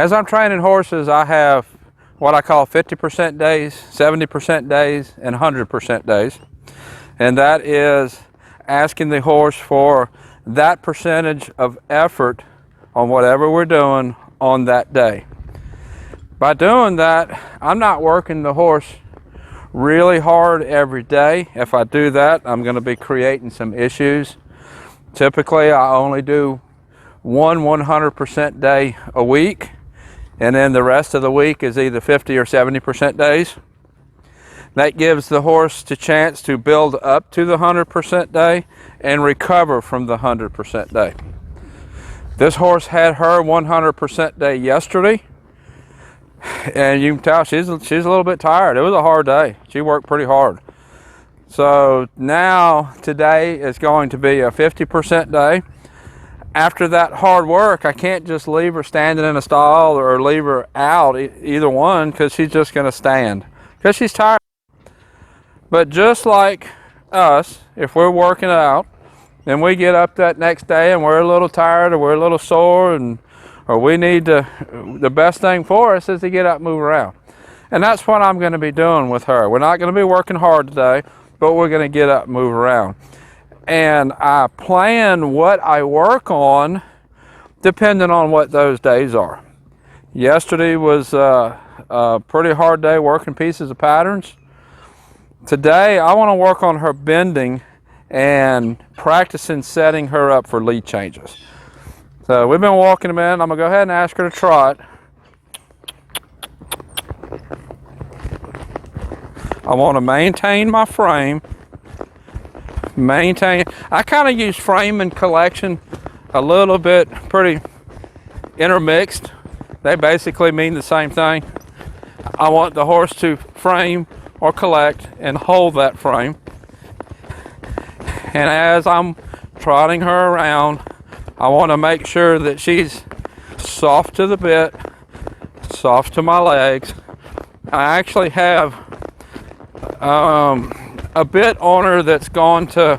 As I'm training horses, I have what I call 50% days, 70% days, and 100% days. And that is asking the horse for that percentage of effort on whatever we're doing on that day. By doing that, I'm not working the horse really hard every day. If I do that, I'm going to be creating some issues. Typically, I only do one 100% day a week, and then the rest of the week is either 50 or 70% days. That gives the horse the chance to build up to the 100% day and recover from the 100% day. This horse had her 100% day yesterday, and you can tell she's a little bit tired. It was a hard day. She worked pretty hard. So now today is going to be a 50% day. After that hard work, I can't just leave her standing in a stall or leave her out, either one, because she's just going to stand because she's tired. But just like us, if we're working out and we get up that next day and we're a little tired or we're a little sore or we need the best thing for us is to get up and move around. And that's what I'm going to be doing with her. We're not going to be working hard today, but we're going to get up and move around. And I plan what I work on depending on what those days are. Yesterday was a pretty hard day working pieces of patterns. Today I want to work on her bending and practicing setting her up for lead changes. So we've been walking a minute. I'm going to go ahead and ask her to trot. I want to maintain my frame. I kind of use frame and collection a little bit pretty intermixed. They basically mean the same thing. I want the horse to frame or collect and hold that frame. And as I'm trotting her around, I want to make sure that she's soft to the bit, soft to my legs. I actually have a bit on her that's going to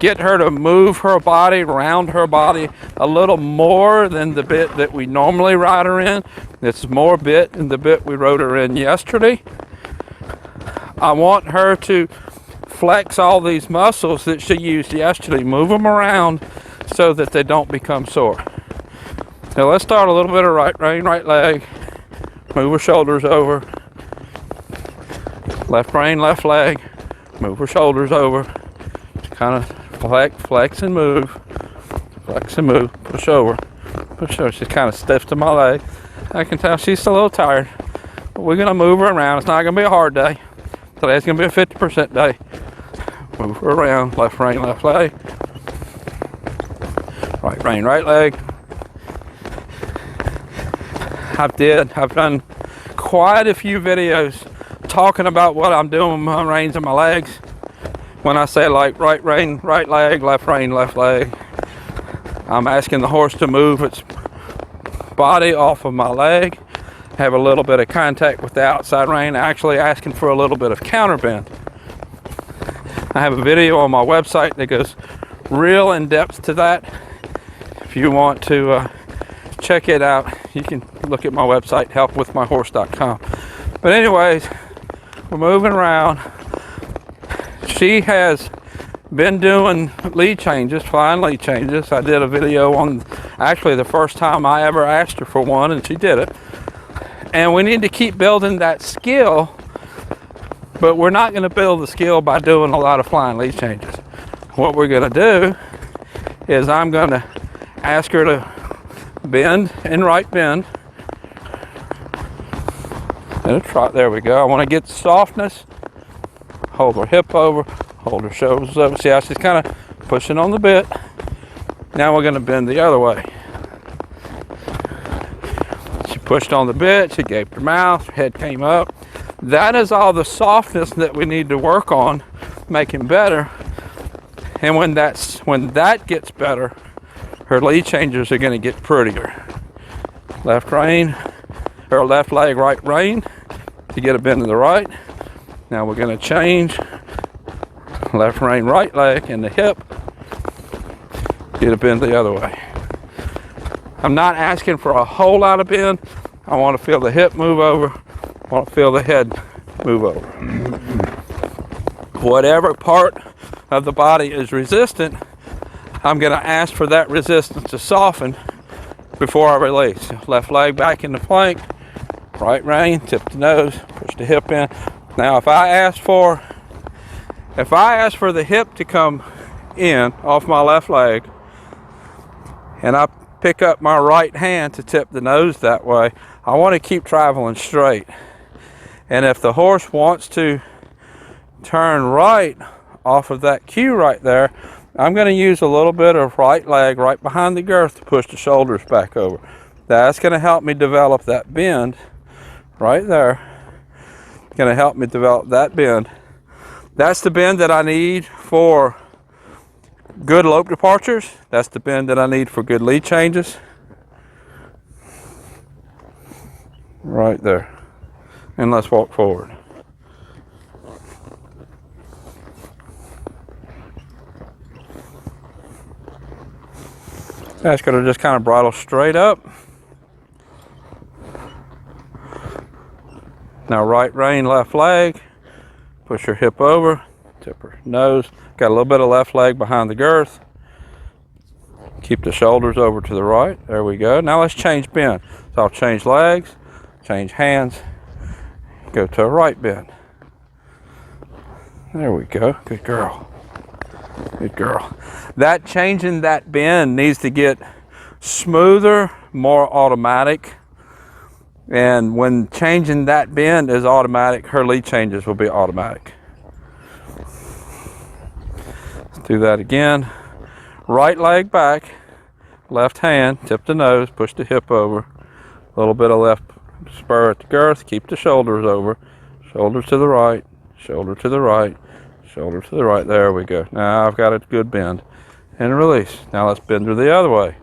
get her to move her body, round her body a little more than the bit that we normally ride her in. It's more bit than the bit we rode her in yesterday. I want her to flex all these muscles that she used yesterday, move them around so that they don't become sore. Now let's start a little bit of right rein, right leg, move her shoulders over, left rein, left leg, move her shoulders over, just kind of flex and move, push over. She's kind of stiff to my leg. I can tell she's a little tired, but we're going to move her around. It's not going to be a hard day. Today's going to be a 50% day. Move her around, left rein, left leg, right rein, right leg. I've done quite a few videos talking about what I'm doing with my reins and my legs. When I say like right rein, right leg, left rein, left leg, I'm asking the horse to move its body off of my leg, have a little bit of contact with the outside rein, actually asking for a little bit of counter bend. I have a video on my website that goes real in depth to that. If you want to check it out, you can look at my website, helpwithmyhorse.com. But anyways, we're moving around. She has been doing lead changes, flying lead changes. I did a video on actually the first time I ever asked her for one, and she did it. And we need to keep building that skill, but we're not going to build the skill by doing a lot of flying lead changes. What we're going to do is I'm going to ask her to bend and right bend. And a trot, there we go. I want to get the softness. Hold her hip over, hold her shoulders over. See how she's kind of pushing on the bit. Now we're going to bend the other way. She pushed on the bit, she gaped her mouth, her head came up. That is all the softness that we need to work on, making better. And when that gets better, her lead changes are going to get prettier. Left rein, or left leg, right rein, to get a bend to the right. Now we're going to change left rein, right leg, and the hip, get a bend the other way. I'm not asking for a whole lot of bend. I want to feel the hip move over. I want to feel the head move over. Whatever part of the body is resistant, I'm going to ask for that resistance to soften before I release. Left leg back in the plank, right rein, tip the nose, push the hip in. Now if I ask for the hip to come in off my left leg, and I pick up my right hand to tip the nose that way, I want to keep traveling straight. And if the horse wants to turn right off of that cue right there, I'm going to use a little bit of right leg right behind the girth to push the shoulders back over. That's going to help me develop that bend right there. It's going to help me develop that bend. That's the bend that I need for good lope departures. That's the bend that I need for good lead changes. Right there. And let's walk forward. That's going to just kind of bridle straight up. Now right rein, left leg. Push your hip over, tip her nose. Got a little bit of left leg behind the girth. Keep the shoulders over to the right. There we go. Now let's change bend. So I'll change legs, change hands, go to a right bend. There we go. Good girl. Good girl. That changing that bend needs to get smoother, more automatic. And when changing that bend is automatic, her lead changes will be automatic. Let's do that again. Right leg back, left hand, tip the nose, push the hip over. A little bit of left spur at the girth, keep the shoulders over. Shoulders to the right, shoulder to the right, shoulder to the right. There we go. Now I've got a good bend. And release. Now let's bend her the other way.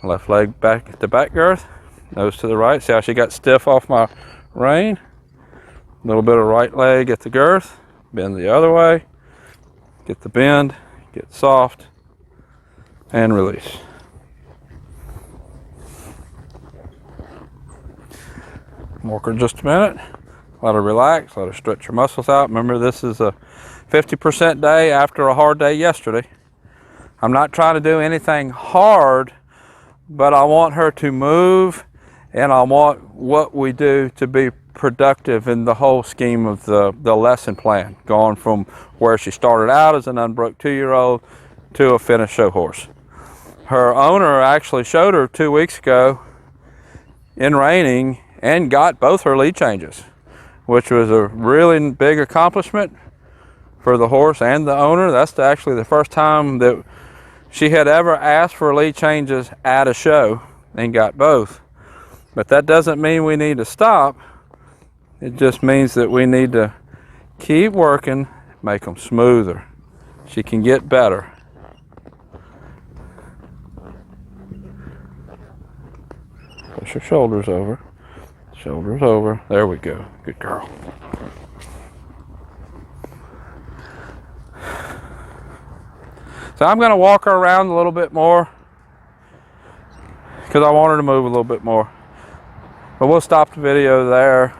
Left leg back at the back girth. Nose to the right. See how she got stiff off my rein? A little bit of right leg at the girth. Bend the other way. Get the bend. Get soft. And release. Work her just a minute. Let her relax. Let her stretch her muscles out. Remember, this is a 50% day after a hard day yesterday. I'm not trying to do anything hard, but I want her to move, and I want what we do to be productive in the whole scheme of the lesson plan, going from where she started out as an unbroke 2-year-old to a finished show horse. Her owner actually showed her 2 weeks ago in reining and got both her lead changes, which was a really big accomplishment for the horse and the owner. That's actually the first time that she had ever asked for lead changes at a show and got both. But that doesn't mean we need to stop. It just means that we need to keep working, make them smoother. She can get better. Push her shoulders over. Shoulders over. There we go. Good girl. So I'm going to walk her around a little bit more because I want her to move a little bit more. But we'll stop the video there.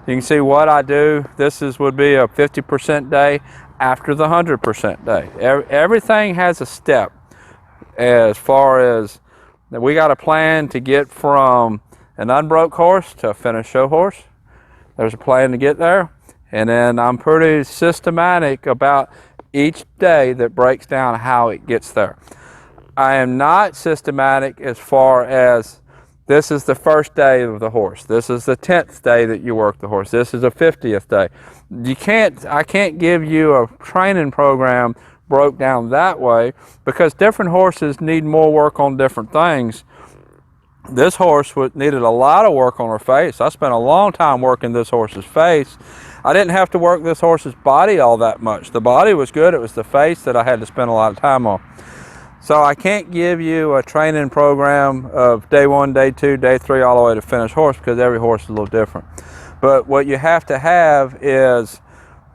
You can see what I do. This would be a 50% day after the 100% day. Everything has a step as far as that we got a plan to get from an unbroke horse to a finished show horse. There's a plan to get there. And then I'm pretty systematic about each day that breaks down how it gets there. I am not systematic as far as this is the first day of the horse. This is the 10th day that you work the horse. This is the 50th day. I can't give you a training program broke down that way because different horses need more work on different things. This horse needed a lot of work on her face. I spent a long time working this horse's face. I didn't have to work this horse's body all that much. The body was good. It was the face that I had to spend a lot of time on. So I can't give you a training program of day 1, day 2, day 3, all the way to finish horse because every horse is a little different. But what you have to have is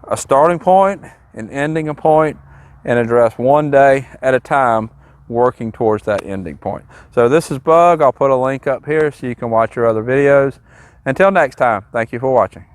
a starting point, an ending point, and address one day at a time working towards that ending point. So this is Bug. I'll put a link up here so you can watch your other videos. Until next time, thank you for watching.